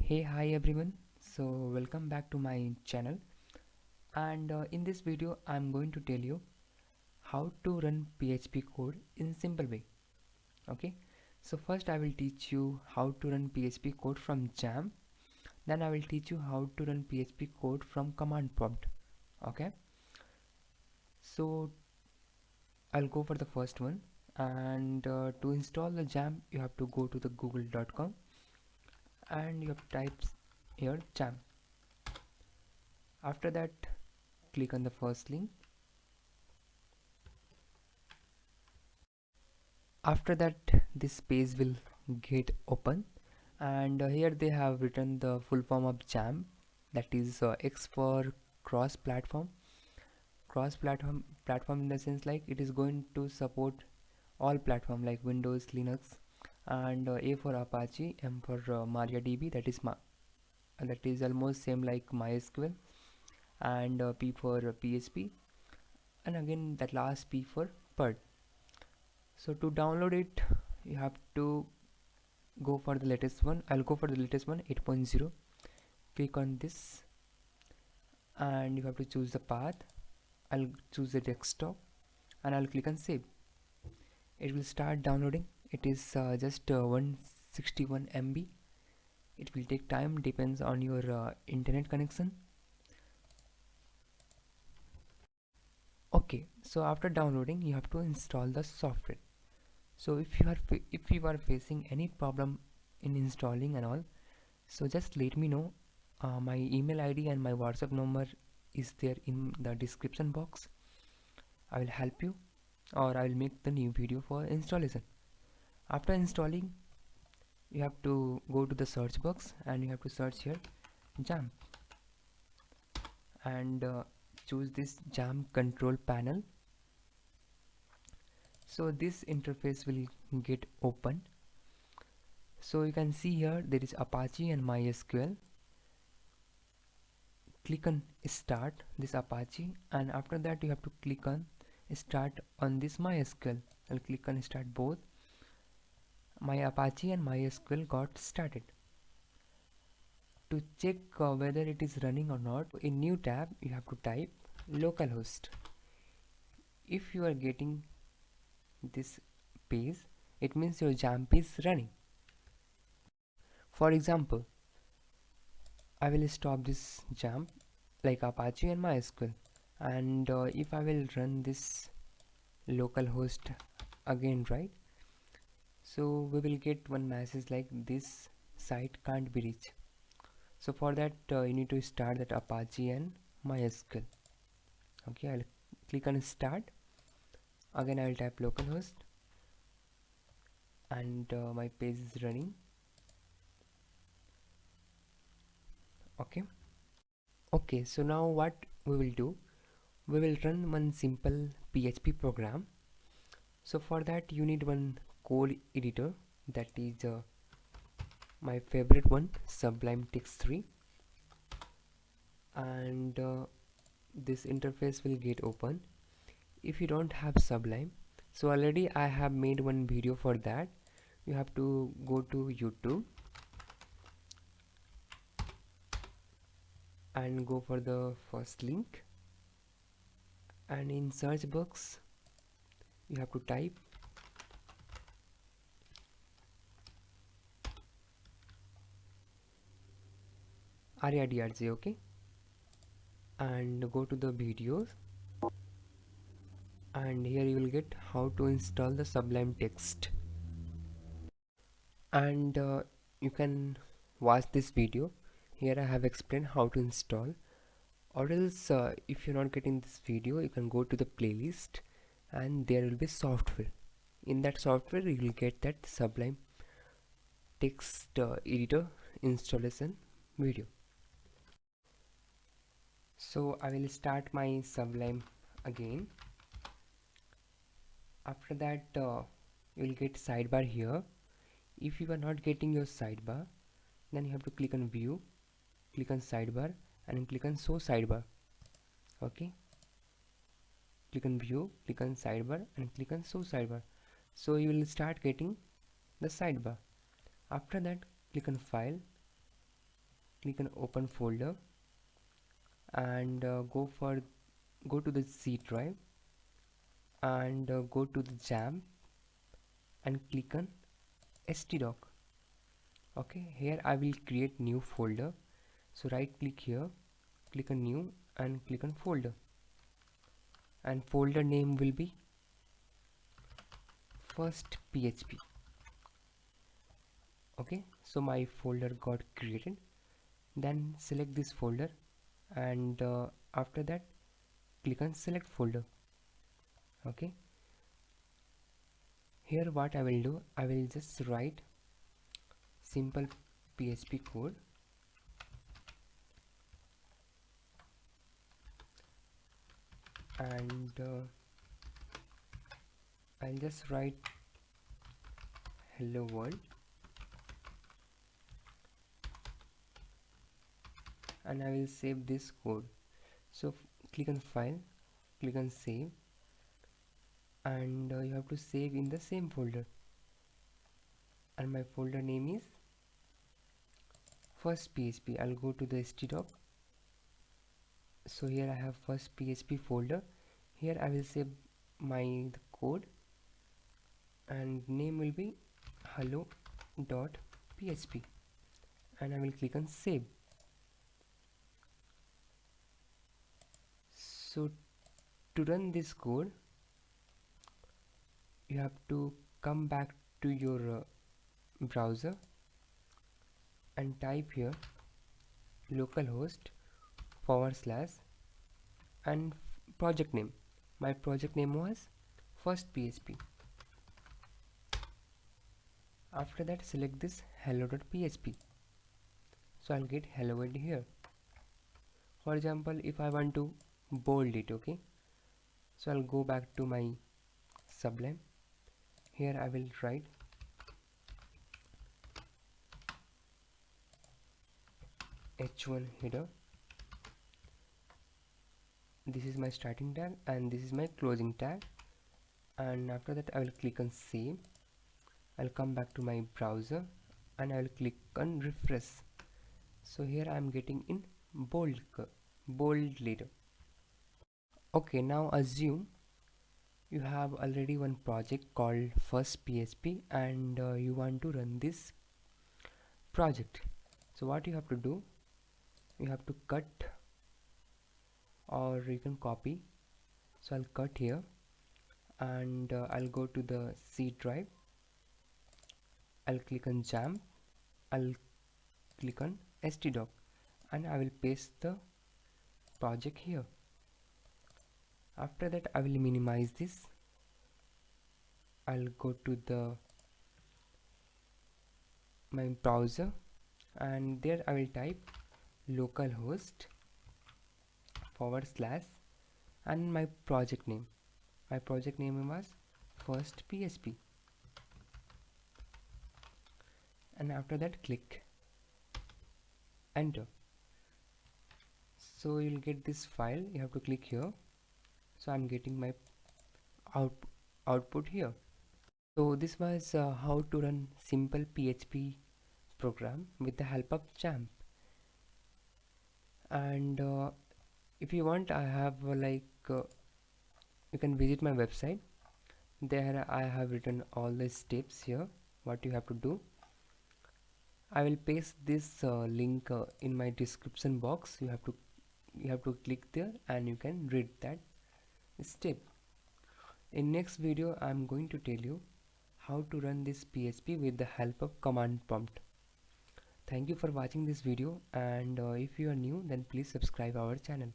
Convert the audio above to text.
Hi everyone. So welcome back to my channel, and in this video I'm going to tell you how to run PHP code in simple way. Okay, so first I will teach you how to run PHP code from XAMPP. Then I will teach you how to run PHP code from command prompt. Okay, so I'll go for the first one, and to install the XAMPP you have to go to the google.com and you have to type here XAMPP. After that, click on the first link. After that, this page will get open, and here they have written the full form of XAMPP, that is X for cross platform. Platform in the sense like it is going to support all platform like Windows, Linux, and A for Apache, M for MariaDB, that is almost same like MySQL, and P for PHP, and again that last P for PERT. So to download it, you have to go for the latest one. I'll go for the latest one, 8.0. Click on this and you have to choose the path. I'll choose the desktop and I'll click on save. It will start downloading. It is just 161 MB. It will take time, depends on your internet connection. Okay, so after downloading you have to install the software. So if you are facing any problem in installing and all, so just let me know. My email ID and my WhatsApp number is there in the description box. I will help you, or I will make the new video for installation. After installing, you have to go to the search box and you have to search here XAMPP and choose this XAMPP control panel. So this interface will get open. So you can see here there is Apache and MySQL. Click on start this Apache, and after that you have to click on start on this MySQL. I'll click on start both. My Apache and MySQL got started. To check whether it is running or not, in new tab you have to type localhost. If you are getting this page, it means your XAMPP is running. For example, I will stop this XAMPP like Apache and MySQL, and if I will run this localhost again, right, so we will get one message like this site can't be reached. So for that you need to start that Apache and MySQL. Okay, I'll click on start. Again I will type localhost and my page is running. Okay, so now what we will do, we will run one simple PHP program. So for that you need one code editor, that is my favorite one, Sublime Text 3, and this interface will get open. If you don't have Sublime, so already I have made one video for that. You have to go to YouTube and go for the first link, and in search box you have to type Aryadrj, okay, and go to the videos, and here you will get how to install the Sublime Text, and you can watch this video. Here I have explained how to install, or else if you're not getting this video, you can go to the playlist and there will be software. In that software you will get that Sublime Text editor installation video. So I will start my Sublime again. After that you will get sidebar here. If you are not getting your sidebar, then you have to click on view, click on sidebar, and click on show sidebar. Okay, click on view, click on sidebar, and click on show sidebar. So you will start getting the sidebar. After that, click on file, click on open folder and go to the C drive and go to the XAMPP and click on htdoc. Okay, here I will create new folder. So right click here, click on new and click on folder, and folder name will be first PHP. Okay, so my folder got created. Then select this folder and after that click on select folder. Okay, here what I will do, I will just write simple PHP code and I'll just write hello world and I will save this code. So click on file, click on save, and you have to save in the same folder, and my folder name is first PHP. I'll go to the htdoc. So here I have first PHP folder. Here I will save the code and name will be hello.php and I will click on save. So to run this code you have to come back to your browser and type here localhost / and project name. My project name was first PHP. After that select this hello.php. So I'll get hello world here. For example, if I want to bold it, okay, so I'll go back to my Sublime. Here I will write h1 header. This is my starting tag and this is my closing tag, and after that I will click on save. I'll come back to my browser and I will click on refresh. So here I am getting in bold letter. Okay, now assume you have already one project called first PHP and you want to run this project. So what you have to do, you have to cut or you can copy. So I'll cut here and I'll go to the C drive. I'll click on XAMPP. I'll click on htdoc and I will paste the project here. After that I will minimize this. I'll go to my browser and there I will type localhost / and my project name. My project name was first PHP, and after that click enter. So you'll get this file. You have to click here. So I'm getting my output here. So this was how to run simple PHP program with the help of XAMPP. And if you want, I have you can visit my website. There I have written all the steps here what you have to do. I will paste this link in my description box. You have to click there and you can read that step. In next video I am going to tell you how to run this PHP with the help of command prompt. Thank you for watching this video, and if you are new then please subscribe our channel.